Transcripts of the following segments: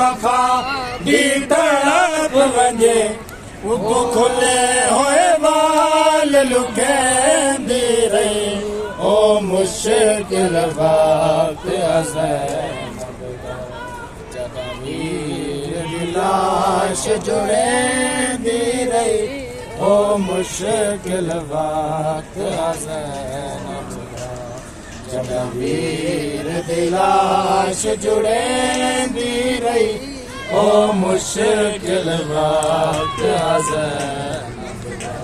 वफा दी तड़प वञे उगो खुले होए वाल लुकेंदी रही ओ मुश्किल वक्त ज़ैनब दा जॾहिं वीर दी लाश जुड़ेंदी रही ओ मुश्किल वक्त ज़ैनब दा जॾहिं वीर दी लाश जुड़ेंदी रही ओ मुश्किल वक्त ज़ैनब दा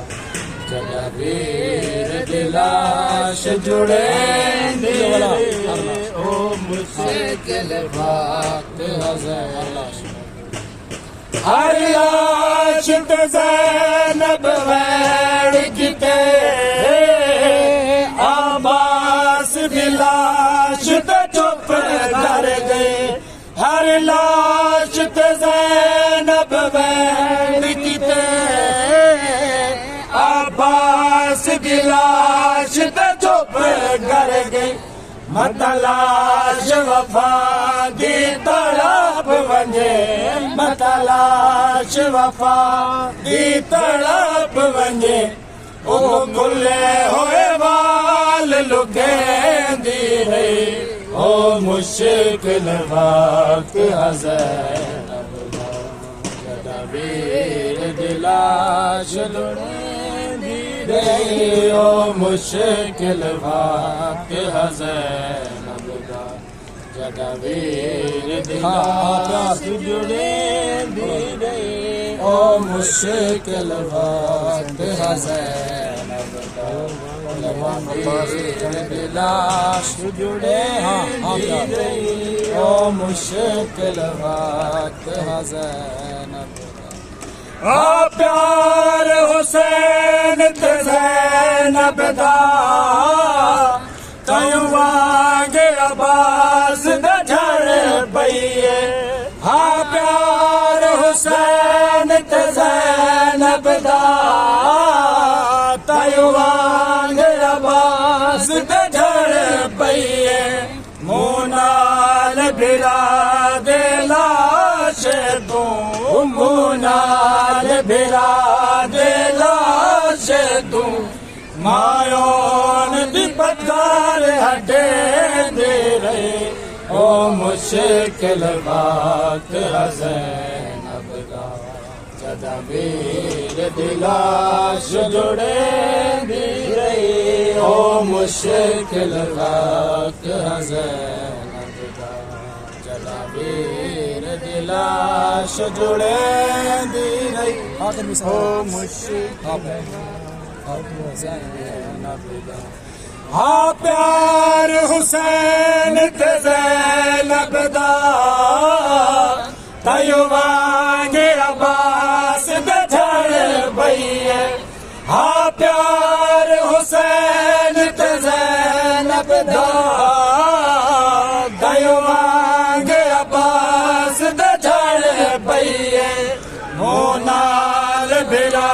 जॾहिं वीर दी लाश जुड़ेंदी रही ओ मुश्किल वक्त ज़ैनब हर लाश ते ज़ैनब वैड़ किते अब्बास दी लाश ते चुप कर गए हर लाश ते ज़ैनब वैड़ किते अब्बास दी लाश ते चुप कर गए मत लाश वफा दी तड़प वञे मत लाश वफा दी तड़प वञे ओ खुले होए वाल लुकेंदी रही ओ मुश्किल वक्त ज़ैनब दा जॾहिं वीर दी लाश जुड़ेंदी रही ओ मुश्किल वक्त ज़ैनब दा जॾहिं वीर दी लाश जुड़ेंदी रही ओ मुश्किल वक्त ज़ैनब दा वीर दी लाश जुड़ेंदी रही ओ मुश्किल वक्त ज़ैनब दा प्यार हुसैन ते ज़ैनब दा तयूं वांगे अब्बास दा झड़ पईए हा प्यार हुसैन ते ज़ैनब दा तयूं वांगे अब्बास दा झड़ पईए मूं नाल भिरा दे लाश तूं मूं नाल भिरा दे लाश तूं मायोन दी पत्थर हटेंदी रही ओ मुश्किल वक्त ज़ैनब दा जॾहिं वीर दी लाश जुड़ेंदी रही ओ मुश्किल वक्त ज़ैनब दा जॾहिं वीर दी लाश जुड़ेंदी रही ओ मुश्किल ज़ैनब दा हा प्यार हुसैन ते ज़ैनब दा तयूं वांगे अब्बास दा झड़ पईए हा प्यार हुसैन ते ज़ैनब दा तयूं वांगे अब्बास दा झड़ पईए मूं नाल भिरा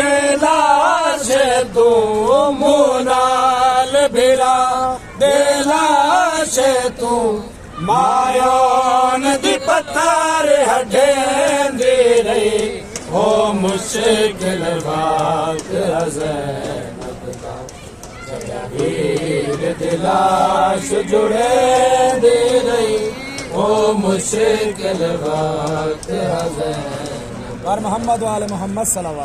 दे लाश तूं मूं नाल भिरा दे लाश तूं मायोन दी पत्थर हटेंदी रही ओ मुश्किल वक्त ज़ैनब दा जॾहिं वीर दी लाश जुड़ेंदी रही ओ मुश्किल वक्त ज़ैनब और मोहम्मद वाले मोहम्मद सल्लल्लाहु